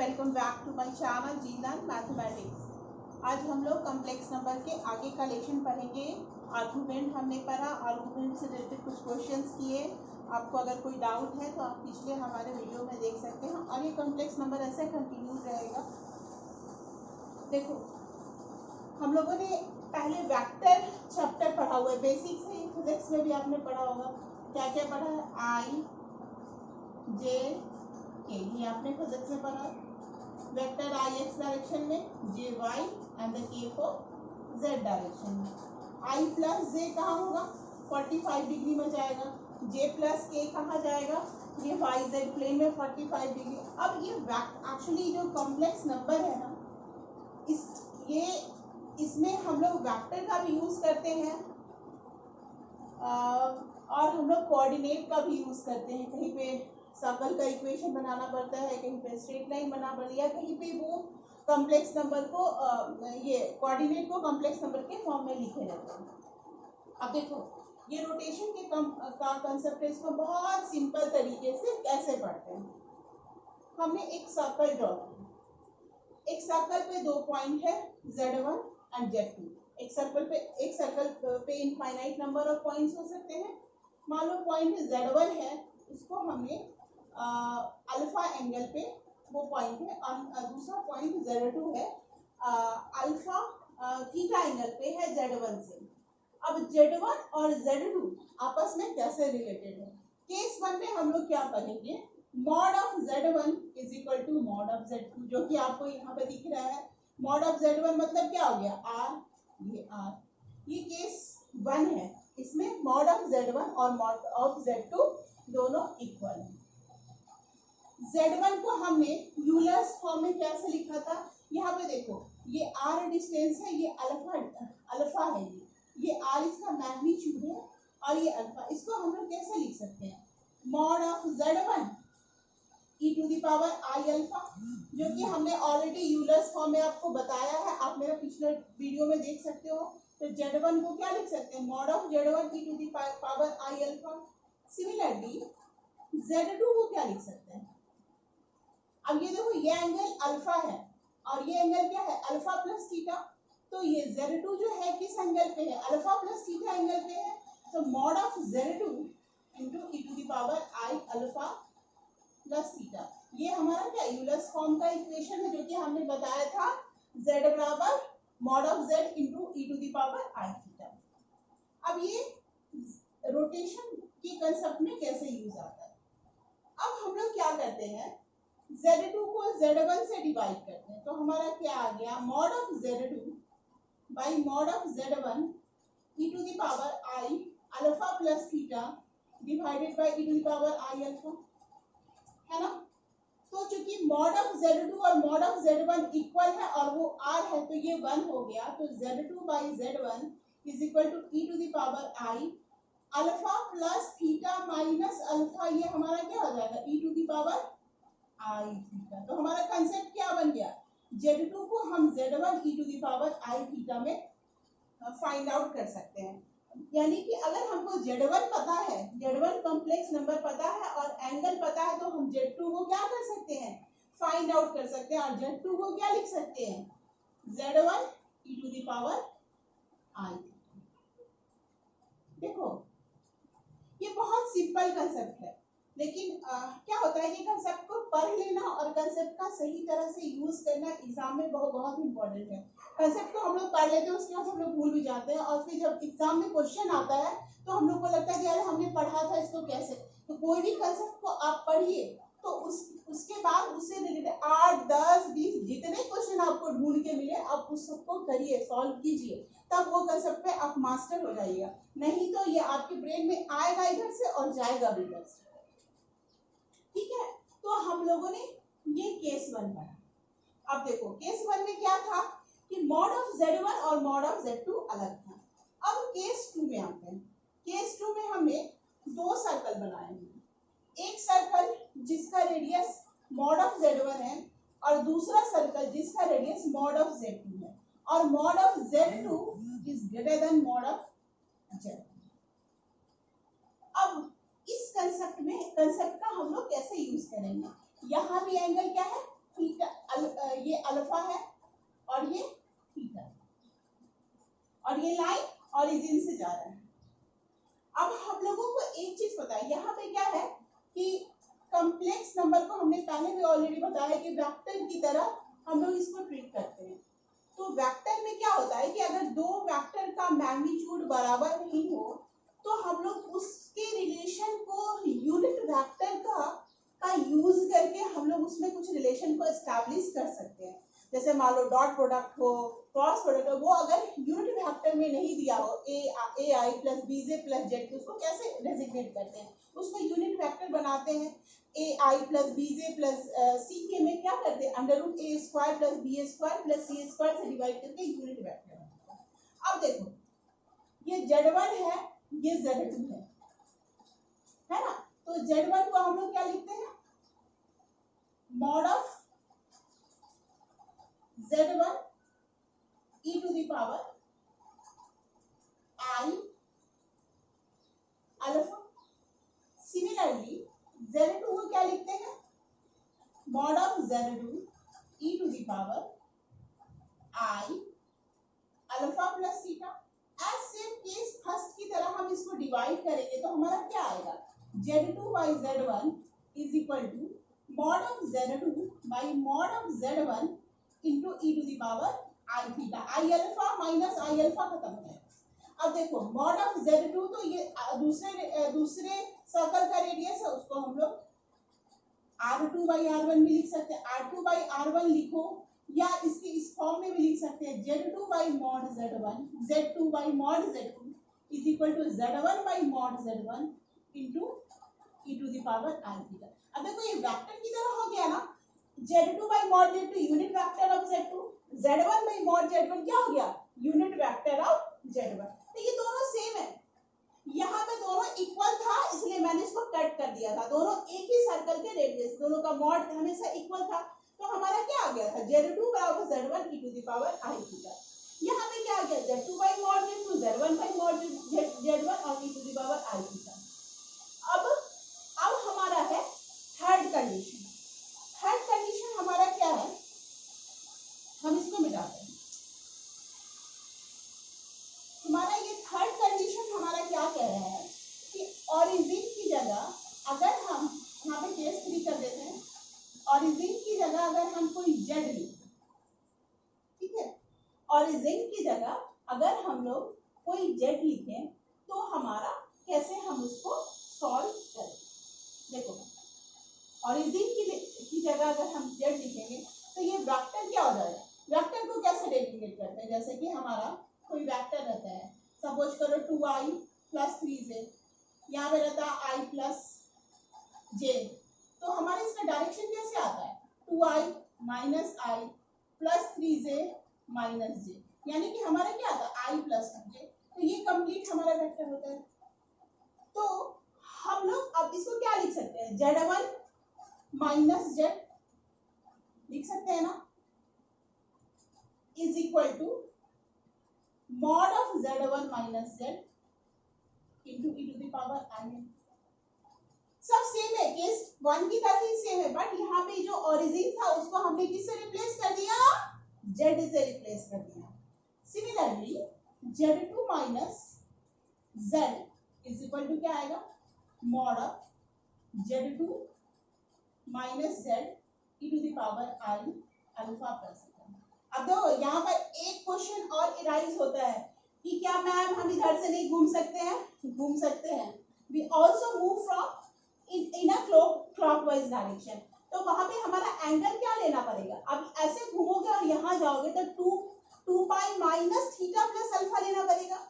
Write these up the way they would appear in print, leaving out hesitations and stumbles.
Welcome back to my channel जीलन mathematics. आज हम लोग कॉम्प्लेक्स नंबर के आगे का लेक्चर पढ़ेंगे। आर्गुमेंट हमने पढ़ा, आर्गुमेंट से रिलेटेड कुछ क्वेश्चंस किए। आपको अगर कोई डाउट है तो आप पिछले हमारे वीडियो में देख सकते हैं और ये कॉम्प्लेक्स नंबर ऐसे कंटिन्यू रहेगा। देखो, हम लोगों ने पहले वेक्टर चैप्टर पढ़ा हुआ है, बेसिक से फिजिक्स में भी आपने पढ़ा होगा। क्या क्या पढ़ा है? आई जे के, ये आपने फिजिक्स में पढ़ा। वेक्टर आई एक्स डायरेक्शन में, जे वाई एंड द के फॉर जेड डायरेक्शन में। आई प्लस जे कहाँ होगा? 45 डिग्री में जाएगा। जे प्लस के कहाँ जाएगा? ये वाई जेड प्लेन में 45 डिग्री। अब ये एक्चुअली जो कॉम्प्लेक्स नंबर है ना, इसमें हम लोग वेक्टर का भी यूज करते हैं और हम लोग कोऑर्डिनेट का भी यूज करते हैं। कहीं पे सर्कल का इक्वेशन बनाना पड़ता है, कहीं पे स्ट्रेट लाइन बनाना पड़ता है, या कहीं पे वो कॉम्प्लेक्स नंबर को ये कोऑर्डिनेट को कॉम्प्लेक्स नंबर के फॉर्म में लिखे जाते हैं। अब देखो, ये रोटेशन के का कंसेप्ट है, इसको बहुत सिंपल तरीके से कैसे पढ़ते हैं। हमने एक सर्कल ड्रॉ किया। एक सर्कल पे दो पॉइंट है, Z1 एंड Z2। एक सर्कल पे इनफाइनाइट नंबर ऑफ पॉइंट्स हो सकते हैं। मान लो पॉइंट Z1 है, उसको हमने अल्फा एंगल पे वो पॉइंट है, और दूसरा पॉइंट Z2 है अल्फा थीटा एंगल पे है Z1 से। अब Z1 और Z2 आपस में कैसे रिलेटेड है? केस 1 में हम लोग क्या पढ़ेंगे? Mod of Z1 is equal to mod of Z2, जो कि आपको यहाँ पे दिख रहा है। मॉड ऑफ Z1 मतलब क्या हो गया? R, ये R। ये केस 1 है, इसमें मॉड ऑफ Z1 और मॉड ऑफ Z2 दोनों इक्वल है। Z1 को हमने यूलर्स फॉर्म में कैसे लिखा था? यहाँ पे देखो, ये R डिस्टेंस है, ये अल्फा है, ये R इसका मैग्नीट्यूड है और ये अल्फा। इसको हम लोग कैसे लिख सकते हैं? Mod of Z1 e to the power I alpha, जो कि हमने ऑलरेडी यूलर्स फॉर्म में आपको बताया है, आप मेरा पिछले वीडियो में देख सकते हो। तो Z1 को क्या लिख सकते हैं? Mod of Z1 e to the power I alpha. Similarly Z2 को क्या लिख सकते हैं? अब ये देखो, ये एंगल अल्फा है और ये एंगल क्या है? Alpha plus theta. तो ये Z2 जो है किस एंगल पे है? अल्फा प्लस थीटा एंगल पे है। तो mod of Z2 into e to the power I alpha plus theta, ये हमारा क्या यूलर्स फॉर्म का इक्वेशन है, जो कि हमने बताया था Z बराबर mod of Z into e to the power I theta. अब ये रोटेशन के कंसेप्ट में कैसे यूज आता है? अब हम लोग क्या करते हैं? Z2 को Z1 से डिवाइड करते हैं, तो हमारा क्या आ गया? Mod of Z2 by mod of Z1 e to the power I alpha plus theta divided by e to the power I alpha, है ना। तो चूंकि मॉड ऑफ Z2 और मॉड ऑफ Z1 इक्वल है और वो R है, तो ये 1 हो गया। तो Z2 by Z1 is equal to e to the power I alpha plus theta minus alpha, ये हमारा क्या हो जाएगा? e to the power I theta. तो हमारा कंसेप्ट क्या बन गया? Z2 को हम Z1 e to the power I theta में फाइंड आउट कर सकते हैं। यानी कि अगर हमको Z1 पता है, Z1 कॉम्प्लेक्स नंबर पता है और एंगल पता है, तो हम Z2 को क्या कर सकते हैं? फाइंड आउट कर सकते हैं। और Z2 को क्या लिख सकते हैं? Z1 e to the power I। देखो, ये बहुत सिंपल कंसेप्ट है, लेकिन क्या होता है कि कंसेप्ट को पढ़ लेना और कंसेप्ट का सही तरह से यूज करना एग्जाम में बहुत इंपॉर्टेंट है। कंसेप्ट को हम लोग पढ़ लेते हैं, उसके बाद हम लोग भूल भी जाते हैं, और फिर जब एग्जाम में क्वेश्चन आता है तो हम लोग को लगता है कि यार हमने पढ़ा था इसको कैसे। तो कोई भी कंसेप्ट को आप पढ़िए, तो उसके बाद उससे रिलेटेड 8, 10, 20 जितने क्वेश्चन आपको ढूंढ के मिले, आप उस सबको करिए, सॉल्व कीजिए, तब वो कंसेप्ट पे आप मास्टर हो जाइएगा। नहीं तो ये आपके ब्रेन में आएगा इधर से और जाएगा भी इधर से। ठीक है, तो हम लोगों ने ये केस 1 पढ़ा। अब देखो, केस 1 में क्या था कि मॉड ऑफ Z1 और मॉड ऑफ Z2 अलग था। अब केस 2 में आते हैं। केस 2 में हमने दो सर्कल बनाए हैं। एक सर्कल जिसका रेडियस मॉड ऑफ Z1 है और दूसरा सर्कल जिसका रेडियस मॉड ऑफ Z2 है, और mod of Z2 is greater than mod of Z। अब इस कंसेप्ट का हम लोग कैसे यूज करेंगे? यहाँ भी एंगल क्या है? थीटा, अल्फा है और ये थीटा, और ये लाइन ओरिजिन से जा रहा है। अब हम लोगों को एक चीज पता है, यहाँ पे क्या है कि कॉम्प्लेक्स नंबर को हमने पहले भी ऑलरेडी बताया कि वेक्टर की तरह हम लोग इसको ट्रीट करते हैं। तो वेक्टर में क्या होता है कि अगर दो वेक्टर का मैग्नीट्यूड बराबर नहीं हो तो हम लोग उसके रिलेशन को यूनिट वेक्टर का यूज करके हम लोग उसमें कुछ रिलेशन को एस्टैब्लिश कर सकते हैं। जैसे मान लो डॉट प्रोडक्ट हो, क्रॉस प्रोडक्ट हो, वो अगर यूनिट वेक्टर में नहीं दिया हो A I plus B J plus Z, तो उसको कैसे डेजिग्नेट करते हैं, उसको यूनिट वेक्टर बनाते हैं। A I plus B J plus C के में क्या करते हैं, under root A square plus B square plus C square से डिवाइड करके यूनिट वेक्टर बनाते हैं। अब देखो ये Z1 है, ये Z2 है ना। तो Z1 को हम लोग क्या लिखते हैं, mod of Z1 e to the power I alpha. Similarly Z2 को क्या लिखते हैं, mod of Z2 e to the power I alpha plus theta. As same case first की तरह हम इसको डिवाइड करेंगे तो हमारा क्या आएगा, Z2 by Z1 is equal to mod of Z2 by mod of Z1 into e to the power I theta. I alpha minus I alpha खत्म है। अब देखो mod of Z2 तो ये दूसरे सर्कल का रेडियस है, उसको हम लोग R2 by R1 भी लिख सकते हैं। R2 by R1 लिखो या इसके इस फॉर्म में भी लिख सकते हैं, Z2 by mod Z1 Z2 by mod Z2 is equal to Z1 by mod Z1 into e to the power I theta. अब देखो ये वेक्टर की तरह हो गया ना, Z2 by mod Z2 unit vector of Z2, Z1 by mod Z1 क्या हो गया, यूनिट वेक्टर ऑफ Z1। तो ये दोनों सेम है, यहाँ पे दोनों इक्वल था इसलिए मैंने इसको कट कर दिया था। दोनों एक ही सर्कल के रेडियस, दोनों का मॉड हमेशा इक्वल था, तो हमारा क्या आ गया था, Z2 बराबर Z1 e to the power I theta. यहाँ पे क्या आ गया, Z2 by mod Z2 Z1 by mod Z1 और e to the power I theta. अब हमारा है थर्ड कंडीशन। थर्ड कंडीशन हमारा क्या है, हम इसको मिटाते हैं। हमारा ये थर्ड कंडीशन हमारा क्या कह रहा है कि ओरिजिन की जगह अगर हम यहाँ पे केस 3 कर देते हैं, ओरिजिन की जगह अगर हम कोई जेड लिखें, ठीक है, ओरिजिन की जगह अगर हम लोग कोई जेड लिखें तो हमारा कैसे हम उसको सॉल्व करें। देखो ओरिजिन की जगह अगर हम जेड लिखेंगे तो ये वेक्टर क्या हो जाएगा, वेक्टर को कैसे डेजिग्नेट करते हैं, जैसे कि हमारा कोई वेक्टर रहता है, सपोज करो 2i प्लस 3j, यहाँ पे रहता है i प्लस j, तो हमारे इसका डायरेक्शन कैसे आता है, 2i minus i plus 3j minus j, यानी कि हमारा क्या आता है i प्लस j। तो ये कंप्लीट हमारा वेक्टर होता है। तो हम लोग अब इसको क्या लिख सकते हैं, Z1 माइनस z लिख सकते हैं ना, is equal to mod of Z1 minus Z into e to the power I। सब सेम है, केस 1 की तरह ही सेम है, बट यहाँ पे जो ओरिजिन था उसको हमने किससे रिप्लेस कर दिया, Z से रिप्लेस कर दिया। Similarly Z2 minus Z is equal to क्या आएगा, mod of Z2 minus Z e to the power I alpha plus. अब देखो यहाँ पर एक क्वेश्चन और इराइज होता है कि क्या मैम हम इधर से नहीं घूम सकते हैं, घूम सकते हैं। We also move from in a clockwise direction, तो वहां पे हमारा एंगल क्या लेना पड़ेगा, अब ऐसे घूमोगे और यहाँ जाओगे तो 2 pi minus theta plus alpha लेना पड़ेगा।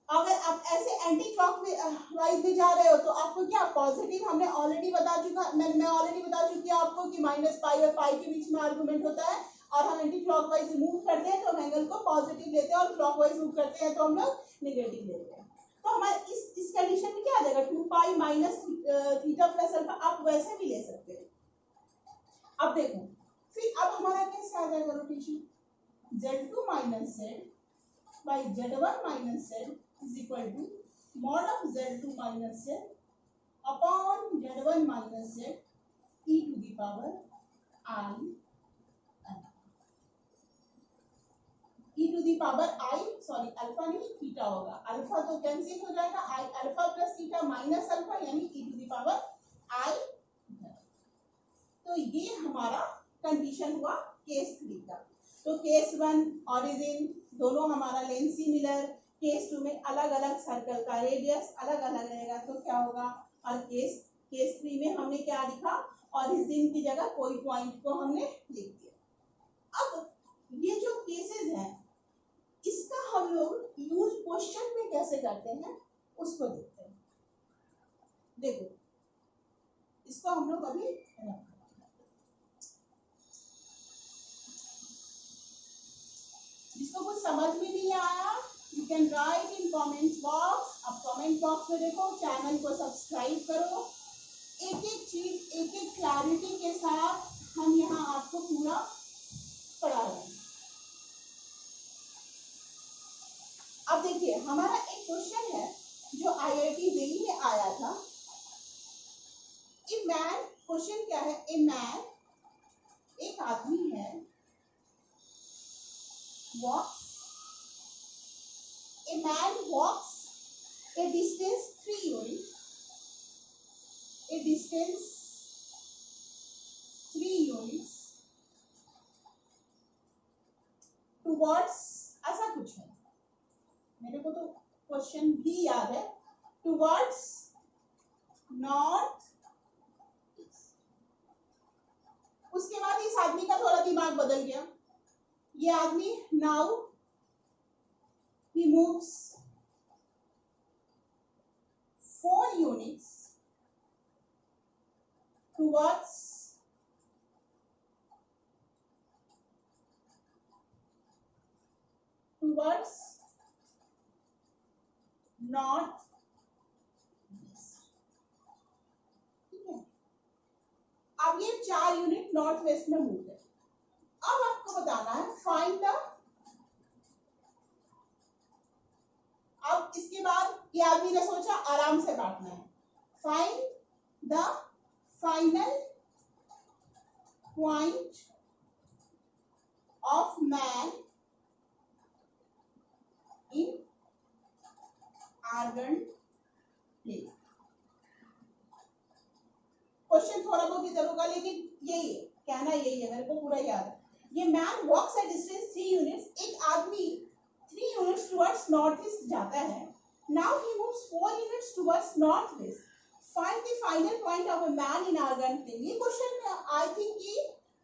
अगर आप ऐसे एंटी क्लॉकवाइज में जा रहे हो तो आपको क्या पॉजिटिव, हमने ऑलरेडी बता चुका, मैं ऑलरेडी बता चुकी हूँ आपको कि माइनस पाई और पाई के बीच में आर्गुमेंट होता है, और हम एंटी क्लॉकवाइज मूव करते हैं तो हम एंगल को पॉजिटिव लेते हैं और क्लॉकवाइज मूव करते हैं तो हम लोग नेगेटिव लेते हैं। तो हमारे इस कंडीशन में क्या आ जाएगा, 2 pi minus theta plus alpha, आप वैसे भी ले सकते हैं। अब देखो फिर अब हमारा कैसे आ जाएगा rotation, Z2 minus Z by Z1 minus Z is equal to mod of Z2 minus Z upon Z1 minus Z e to the power I। Power I, sorry alpha नहीं थीटा होगा, अल्फा तो cancel हो जाएगा, I alpha plus theta minus alpha यानी e to the power I. तो ये हमारा condition हुआ केस 3 का। तो केस 1 ओरिजिन दोनों हमारा लेंथ सिमिलर, केस 2 में अलग अलग सर्कल का रेडियस अलग अलग रहेगा तो क्या होगा, और केस 3 में हमने क्या लिखा, ओरिजिन की जगह कोई पॉइंट को हमने लिख दिया। अब ये जो केसेस हैं इसका हम लोग यूज क्वेश्चन में कैसे करते हैं उसको देखते हैं। देखो इसको हम लोग अभी जिसको कुछ समझ में नहीं आया you can write in comment box. अब कमेंट बॉक्स में देखो, चैनल को सब्सक्राइब करो, एक एक चीज एक एक क्लैरिटी के साथ हम यहाँ आपको पूरा पढ़ा रहे हैं। अब देखिए हमारा एक क्वेश्चन है जो IIT जेईई में आया था। ए मैन, क्वेश्चन क्या है, ए मैन एक आदमी है, walks, a man walks a distance 3 unit, a distance 3 units towards, ऐसा कुछ है, मेरे को तो क्वेश्चन भी याद है, टुवर्ड्स नॉर्थ। उसके बाद इस आदमी का थोड़ा दिमाग बदल गया, ये आदमी now he moves 4 units towards north. ठीक है, अब ये 4 यूनिट नॉर्थ वेस्ट में मूव है। अब आपको बताना है फाइंड द, अब इसके बाद ये आदमी ने सोचा आराम से काटना है, find the final point of man in Argand plane. Question थोड़ा बहुत इधर होगा लेकिन यही है, कहना यही है, मेरे को पूरा याद है। ये man walks at distance 3 units, एक आदमी 3 यूनिट्स टुवर्ड्स नॉर्थ ईस्ट जाता है। Now he moves 4 units towards north west, find the final point of a man in Argand plane. ये क्वेश्चन आई थिंक कि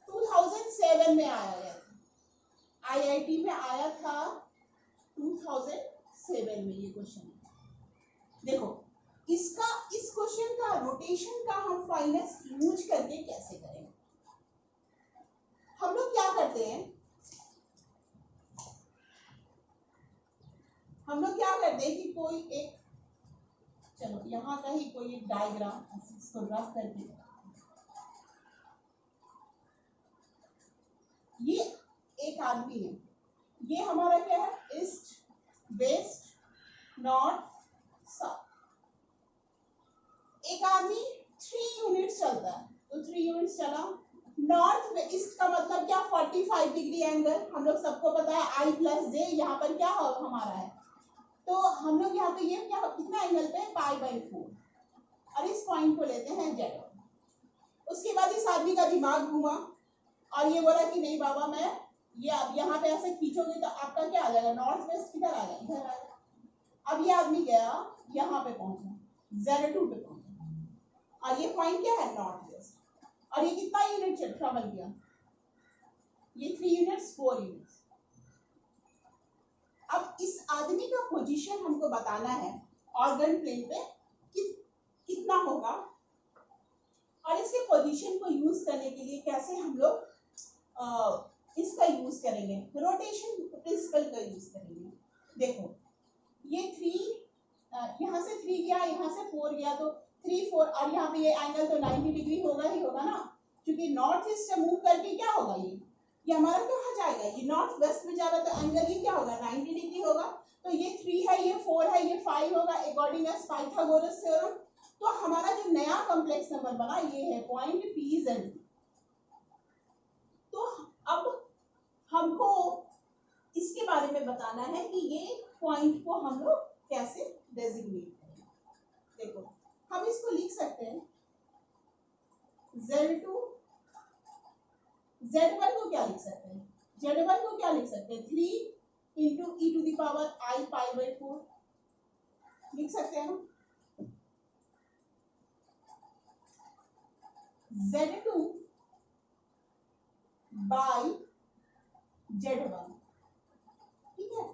2007 में आया है, IIT में आया था 2007 में ये क्वेश्चन। देखो इसका, इस क्वेश्चन का रोटेशन का हम फाइनेंस यूज करके कैसे करेंगे। हम लोग क्या करते हैं, हम लोग क्या करते हैं कि कोई एक, चलो यहाँ का ही कोई एक डायग्राम इसको रफ करके, ये एक आदमी है, ये हमारा क्या है, ईस्ट वेस्ट नॉर्थ साउथ। एक आदमी 3 यूनिट्स चलता है, तो 3 यूनिट्स चला नॉर्थ में, ईस्ट का मतलब क्या, 45 डिग्री एंगल, हम लोग सबको पता है I प्लस जे, यहाँ पर क्या हमारा है, तो हम लोग यहाँ पे ये क्या कितना एंगल पे, π/4, और इस पॉइंट को लेते हैं Z। उसके बाद इस आदमी का दिमाग घूमा और ये बोला कि नहीं बाबा मैं ये, अब यहाँ पे ऐसे खींचोगे तो आपका क्या आ जाएगा, नॉर्थ वेस्ट किधर आ जाएगा, इधर आ जाएगा। अब ये आदमी गया यहाँ पे पहुंचा, Z2 पे पहुंचा, और ये पॉइंट क्या है, नॉर्थ वेस्ट, और ये कितना यूनिट ट्रेवल किया, ये 3 यूनिट्स 4 यूनिट्स। अब इस आदमी का पोजीशन हमको बताना है ऑर्गन प्लेन पे कितना होगा, और इसके पोजीशन को यूज करने के लिए कैसे हम लोग इसका यूज करेंगे, रोटेशन प्रिंसिपल का यूज करेंगे। देखो ये 3 यहाँ से 3 गया, यहाँ से 4 गया, तो 3 4, और यहाँ पे ये एंगल तो 90 डिग्री होगा ही होगा ना, क्योंकि नॉर्थ ईस्ट से मूव करके क्या होगा, ये हमारा कहाँ जाएगा, ये नॉर्थ वेस्ट में जा रहा है, तो एंगल ये क्या होगा, 90 डिग्री होगा। तो ये 3 है, ये 4 है, ये 5 होगा अकॉर्डिंग एज पाइथागोरस थ्योरम। तो हमारा जो नया कॉम्प्लेक्स नंबर बना ये है पॉइंट P/Z। तो अब हमको इसके बारे में बताना है कि ये पॉइंट को हम लोग कैसे डेजिग्नेट करें। देखो हम इसको लिख सकते हैं Z2 Z1 को क्या लिख सकते हैं, Z1 को क्या लिख सकते हैं 3 into e to the power I pi by 4 लिख सकते हैं ना। Z2 बाई Z1, ठीक है।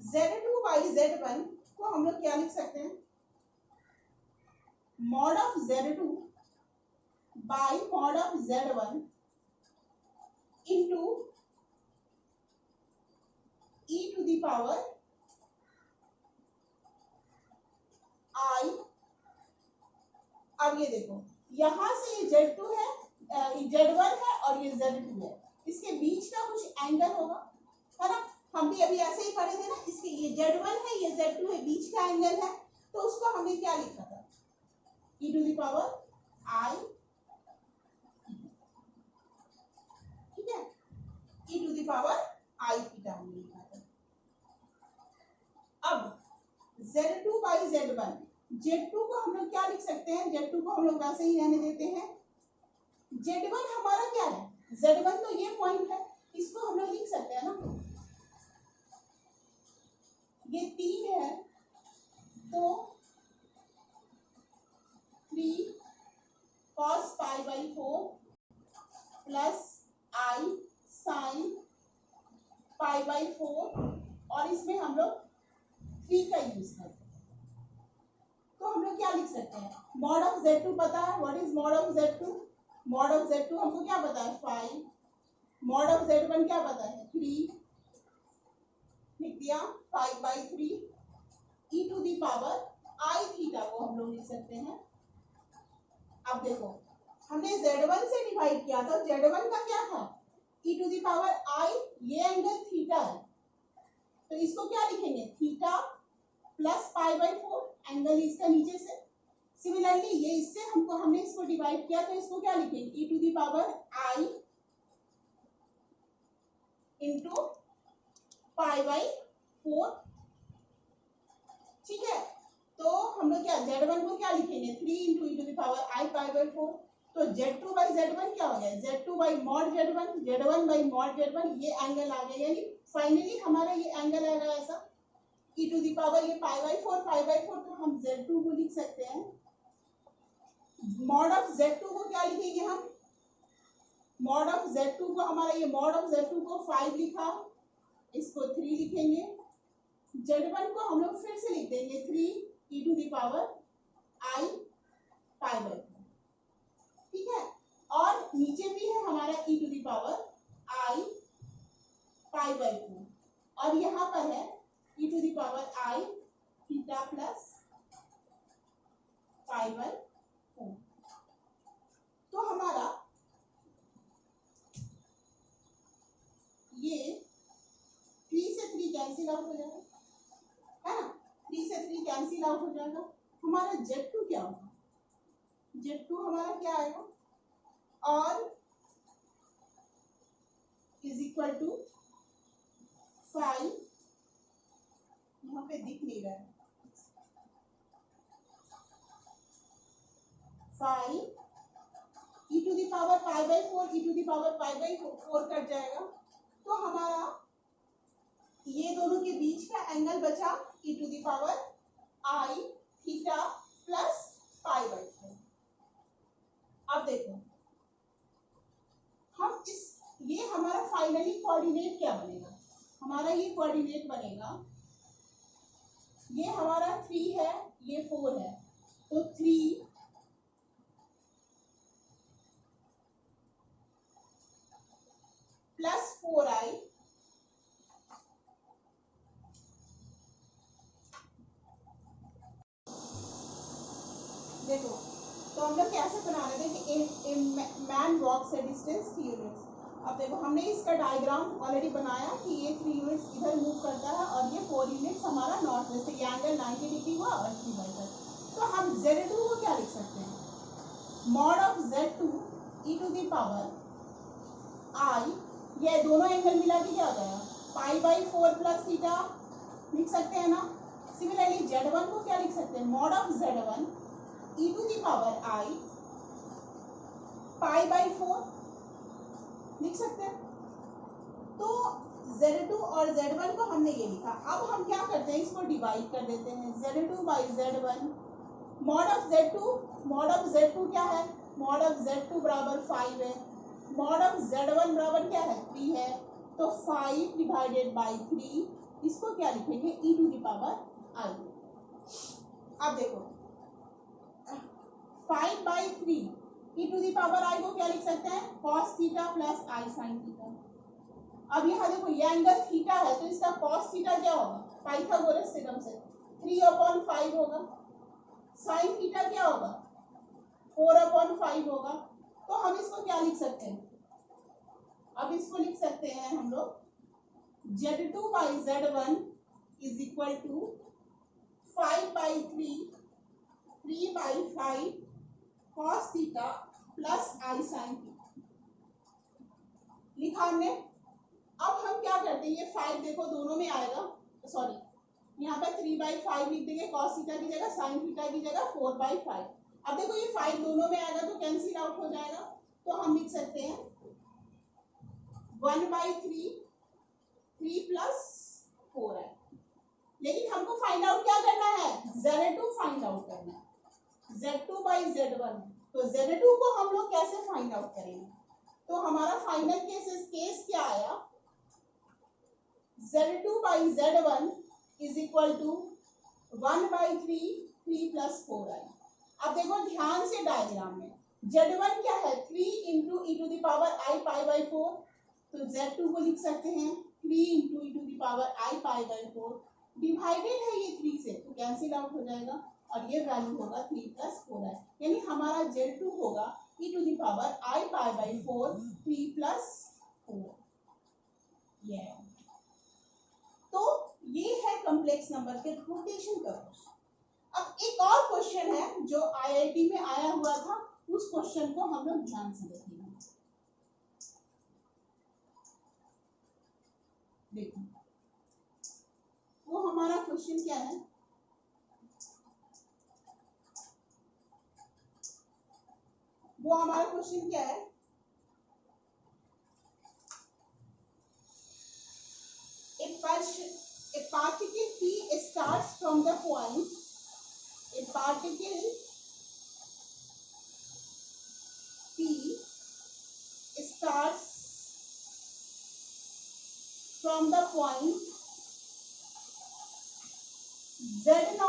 Z2 बाई Z1 को हम लोग क्या लिख सकते हैं, mod of Z2 by mod of Z1 into e to the power i। अब ये देखो यहां से ये Z2 है, Z1 है और ये Z2 है, इसके बीच का कुछ एंगल होगा, है ना। हम भी अभी ऐसे ही पढ़े थे ना, इसके ये Z1 है ये Z2 है, बीच का एंगल है, तो उसको हमने क्या लिखा था e to the power i, ठीक है, e to the power i थीटा हमने लिखा था। अब Z2 बाई Z1, Z2 को हम लोग क्या लिख सकते हैं, Z2 को हम लोग वैसे ही रहने देते हैं। Z1 हमारा क्या है, Z1 तो ये पॉइंट है, इसको हम लोग लिख सकते हैं ना, ये 3 है तो 3 cos pi by 4 plus i sin pi by 4 और इसमें हम लोग 3 का यूज करते हैं, तो हम लोग क्या लिख सकते हैं, मॉड ऑफ Z2 पता है, what is mod of Z2, mod of Z2 हमको क्या पता है 5, मॉड ऑफ Z1 क्या पता है 3, लिख दिया 5 by 3 e to the power i theta को हम लोग लिख सकते हैं। अब देखो हमने Z1 से डिवाइड किया था, Z1 का क्या था e to the power i, ये एंगल थीटा है, तो इसको क्या लिखेंगे theta plus pi by 4, angle इसका नीचे से। सिमिलरली ये इससे हमने इसको डिवाइड किया, तो इसको क्या लिखेंगे e to the power i into pi by 4, ठीक है। तो हम लोग क्या Z1 को क्या लिखेंगे 3 into e to the power i pi by 4, तो Z2 बाई Z1 क्या हो गया Z2 by mod Z1, Z1 by mod Z1, ये एंगल आ गया, यानी फाइनली हमारा ये एंगल आएगा ऐसा e टू द पावर ये पाई बाई 4, तो हम Z2 को लिख सकते हैं। मॉड ऑफ Z2 को क्या लिखेंगे हम, मॉड ऑफ Z2 को हमारा ये मॉड ऑफ Z2 को 5 लिखा, इसको 3 लिखेंगे, Z1 को हम लोग फिर से लिख देंगे 3 e to the power i pi by 4, ठीक है। और नीचे भी है हमारा e to the power i pi by 4 और यहाँ पर है e to the power i theta plus pi by 4। तो हमारा ये 3 से 3 कैंसिल आउट हो जाएगा, है ना, 3 से 3 कैंसिल आउट हो जाएगा। हमारा Z2 क्या होगा, Z2 हमारा क्या आएगा, और इज इक्वल टू 5, यहाँ पे दिख नहीं रहा है, 5 e to the power pi by 4, e to the power pi by 4 cut जाएगा, तो हमारा ये दोनों के बीच का एंगल बचा e to the power i theta plus pi by 4। अब देखो हम इस ये हमारा फाइनली कोऑर्डिनेट क्या बनेगा, हमारा ये कोऑर्डिनेट बनेगा, ये हमारा 3 है ये 4 है, तो 3 प्लस 4i देखो, तो हम लोग कैसे बना रहे थे कि man walks a distance 3 units. अब देखो हमने इसका डायग्राम ऑलरेडी बनाया कि ये 3 यूनिट्स इधर मूव करता है और ये 4 यूनिट्स हमारा नॉर्थ वेस्ट, ये एंगल 90 डिग्री हुआ और 3 बाई 5। तो हम Z2 को क्या लिख सकते हैं, mod of Z2 e to the power i, ये दोनों एंगल मिला के क्या हो जाएगा पाई बाई 4 प्लस थीटा लिख सकते हैं ना। सिमिलरली z1 को क्या लिख सकते हैं, mod of z1 e to the power i pi by 4 लिख सकते हैं। तो z2 और z1 को हमने ये लिखा। अब हम क्या करते हैं, इसको डिवाइड कर देते हैं। z2 by z1 mod of z2 क्या है, मॉड ऑफ z2 बराबर 5 है, मॉड ऑफ z1 बराबर क्या है 3 है। तो 5 डिवाइडेड बाई 3 इसको क्या लिखेंगे e to the power i। अब देखो 5 by 3 e to the power i को क्या लिख सकते हैं, cos theta plus i sin theta. अब यहाँ देखो ये एंगल थीटा है तो इसका cos थीटा क्या होगा, पाइथागोरस थ्योरम से 3/5 होगा। sin थीटा क्या होगा 4/5 होगा। तो हम इसको क्या लिख सकते हैं, अब इसको लिख सकते हैं हम लोग z2 by z1 is equal to 5 by 3 by 5 cos theta plus i sin theta लिखा हमने। अब हम क्या करते हैं, ये 5 देखो दोनों में आएगा, सॉरी यहाँ पे 3/5 लिख देंगे cos थीटा की जगह, sin थीटा की जगह 4/5। अब देखो ये 5 दोनों में आएगा तो कैंसिल आउट हो जाएगा। तो हम लिख सकते हैं 1/3 3 प्लस 4 है। लेकिन हमको फाइंड आउट क्या करना है, z2 फाइंड आउट करना है, z2 बाई z1। तो z2 को हम लोग कैसे फाइंड आउट करेंगे, तो हमारा फाइनल केस क्या आया, z2 by z1 is equal to 1/3 3 plus 4 i. अब देखो ध्यान से डायग्राम में z1 क्या है 3 into e to the power i pi by 4। तो z2 को लिख सकते हैं 3 into e to the power i pi by 4। Divided है ये 3 से तो कैंसिल आउट हो जाएगा और ये वैल्यू होगा 3 प्लस 4 है। यानी हमारा z2 होगा e to the power i pi by 4 3 plus 4। ये तो ये है कॉम्प्लेक्स नंबर के रोटेशन का क्वेश्चन। अब एक और क्वेश्चन है जो आईआईटी में आया हुआ था, उस क्वेश्चन को हम लोग ध्यान से देखेंगे। देखो वो हमारा क्वेश्चन क्या है, वो हमारा क्वेश्चन क्या है, a particle P starts from the point, a particle P starts from the point z0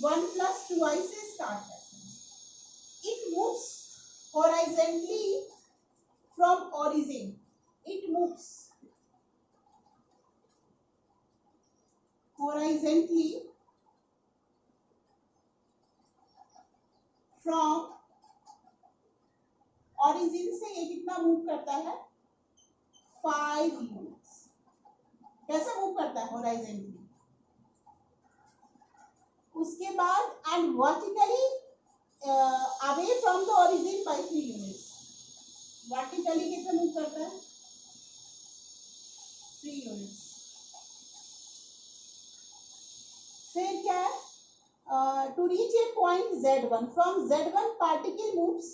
1 plus 2i से स्टार्ट करते हैं। It moves horizontally from origin, it moves horizontally from origin से ये कितना मूव करता है 5 यूनिट्स। कैसे मूव करता है horizontally, उसके बाद and vertically away from the origin by 3 units. Vertically कितना मूव करता है 3 यूनिट्स। फिर क्या है, to reach a point z1 from z1 particle moves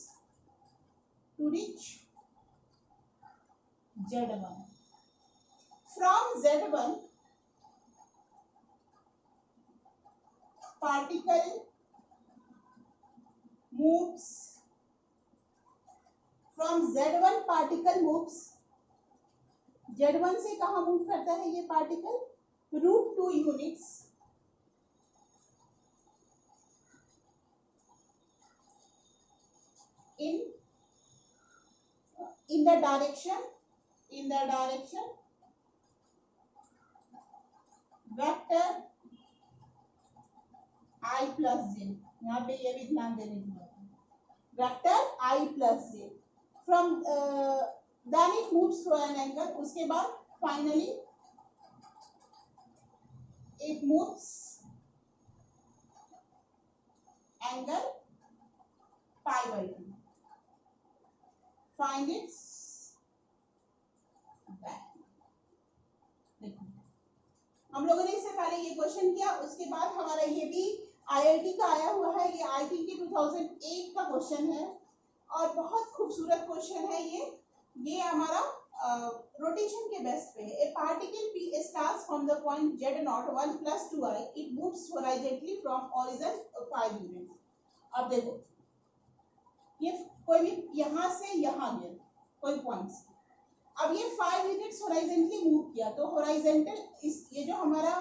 to reach z1 from z1 particle moves from z1 particle moves, z1 से कहाँ move करता है ये particle, √2 units in the direction vector i plus j। यहाँ पे ये भी ध्यान देने की बात है, vector i plus j from then it moves through an angle, उसके बाद finally it moves angle pi by 2, find its value। हम लोगों ने इससे पहले ये क्वेश्चन किया, उसके बाद हमारा ये भी IIT का आया हुआ है, ये आई थिंक 2008 का क्वेश्चन है और बहुत खूबसूरत क्वेश्चन है ये हमारा रोटेशन के बेस पे है। ए particle P starts from the point Z0 1 plus 2i, it moves horizontally from origin 5 units। अब देखो ये कोई भी यहाँ से यहाँ गया कोई पॉइंट्स, अब ये 5 यूनिट्स हॉरिजॉन्टली मूव किया, तो हॉरिजॉन्टल ये जो हमारा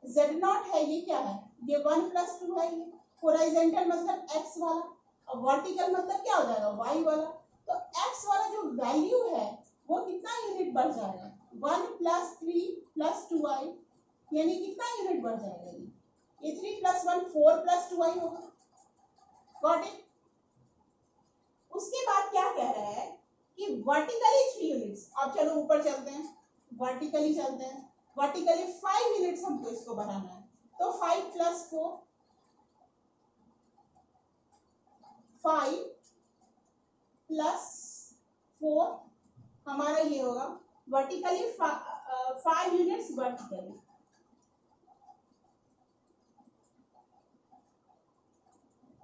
Z0 है ये क्या है, ये 1 plus 2 है। ये हॉरिजॉन्टल मतलब x वाला और वर्टिकल मतलब क्या हो जाएगा y वाला। तो x वाला जो वैल्यू है वो कितना यूनिट बढ़ जाएगा, 1 plus 3 plus 2i, यानी कितना यूनिट बढ़ जाएगा, ये 3 plus 1 4 plus 2i होगा। Got it. उसके बाद क्या कह रहा है कि वर्टिकली 3 यूनिट्स। अब चलो ऊपर चलते हैं, वर्टिकली चलते हैं। वर्टिकली 5 यूनिट्स हमको इसको बनाना है, तो 5 plus 4 5 plus 4 हमारा ये होगा vertically 5 units vertically.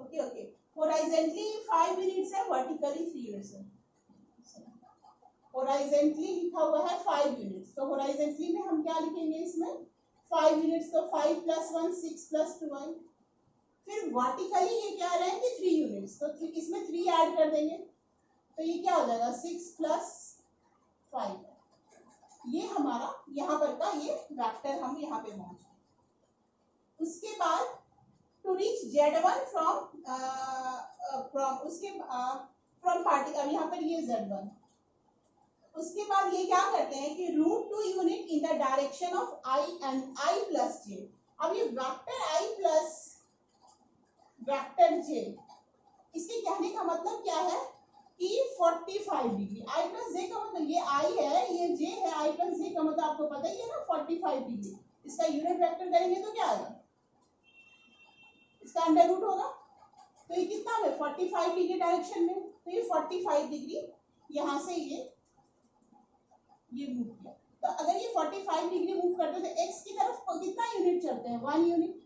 Okay okay, horizontally 5 units है, वर्टिकली 3 यूनिट्स है। हॉरिजॉन्टली लिखा हुआ है 5 यूनिट्स, तो हॉरिजॉन्टली में हम क्या लिखेंगे इसमें 5 यूनिट्स, तो 5 plus 1 6 plus 2i। फिर वर्टिकली ये क्या रहे हैं कि 3 यूनिट्स, तो इसमें 3 ऐड कर देंगे, तो ये क्या हो जाएगा 6 plus 5। ये हमारा यहाँ पर का ये वेक्टर हम यहाँ पे पहुंच गए। उसके बाद टू रीच Z1 फ्रॉम उसके फ्रॉम पार्टी, अब यहाँ पर ये Z1। उसके बाद ये क्या करते हैं कि root 2 unit in the direction of I and I plus j। अब ये vector I plus vector j, इसके कहने का मतलब क्या है कि 45 डिग्री। I plus j का मतलब ये I है, ये j है, I plus j का मतलब आपको पता ही है ना 45 डिग्री। इसका यूनिट वेक्टर करेंगे तो क्या आएगा, इसका अंडर रूट होगा, तो ये कितना है 45 डिग्री डायरेक्शन में, तो ये 45 डिग्री यहाँ से ये मूव किया। तो अगर ये 45 डिग्री मूव करते हैं तो x की तरफ कितना यूनिट चलते हैं 1 यूनिट,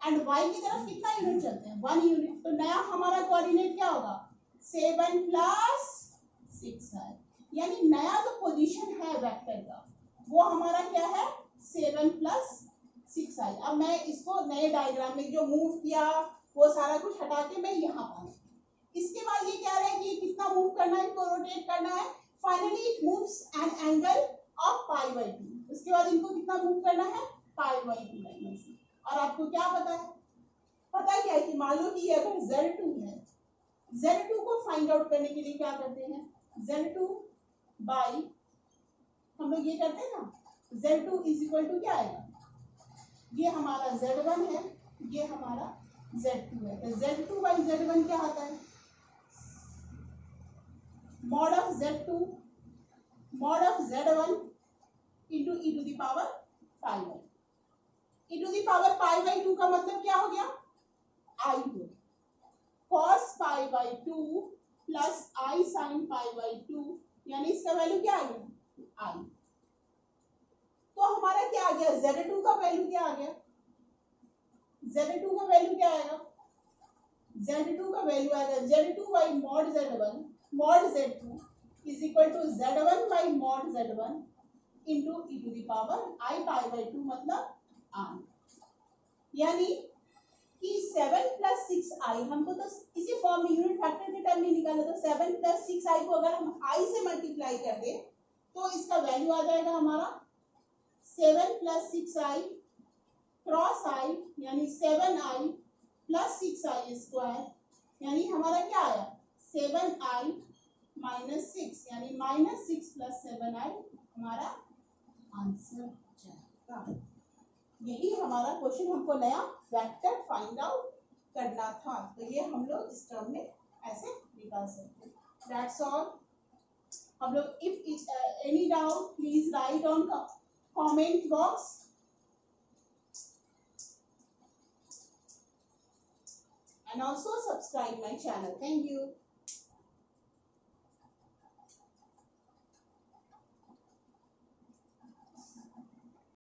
एंड y की तरफ कितना यूनिट चलते हैं 1 यूनिट। तो नया हमारा कोऑर्डिनेट क्या होगा 7 plus 6 है, यानी नया जो पोजीशन है वेक्टर का वो हमारा क्या है 7 plus 6i। अब मैं इसको नए डायग्राम में जो मूव किया वो सारा कुछ हटा के मैं यहाँ पाऊँ। इसके बाद ये कह रहे हैं कि कितना मूव करना है, इनको रोटेट करना है। Finally it moves an angle of π/2। उसके बाद इनको कितना मूव करना है π/2 एंगल से। और आपको क्या पता है, पता क्या है कि मान लो कि अगर Z2 है, Z2 को फाइंड आउट करने के लिए क्या करते हैं Z2 बाई, हम लोग ये करते हैं ना, Z2 इज इक्वल टू क्या आएगा, ये हमारा Z1 है, ये हमारा Z2 है, तो Z2 बाई Z1 क्या आता है mod of Z2 mod of Z1 into e to the power π/2। e to the power π/2 का मतलब क्या हो गया I हो, cos π/2 plus I sin π/2, यानी इसका वैल्यू क्या आ गया I। तो हमारा क्या आ गया Z2 का वैल्यू क्या आ गया, Z2 का वैल्यू क्या आएगा, Z2 का वैल्यू आएगा Z2 by mod Z1 mod Z2 is equal to Z1 by mod Z1 into e to the power I π/2 मतलब I। यानी कि 7 plus 6i, हमको तो इसी फॉर्म में यूनिट फैक्टर के टर्म में निकाला, तो 7 plus 6i को अगर हम I से मल्टीप्लाई कर दें तो इसका वैल्यू आ जाएगा हमारा 7 plus 6i क्रॉस I, यानी 7i plus 6i स्क्वायर, यानी हमारा क्या आया 7i minus 6, यानी -6 plus 7i हमारा आंसर जाएगा। यही हमारा क्वेश्चन, हमको नया वेक्टर फाइंड आउट करना था, तो ये हम लोग इस टर्म में ऐसे निकाल सकते हैं। That's all. हम लोग if any doubt please right on comment box and also subscribe my channel. Thank you.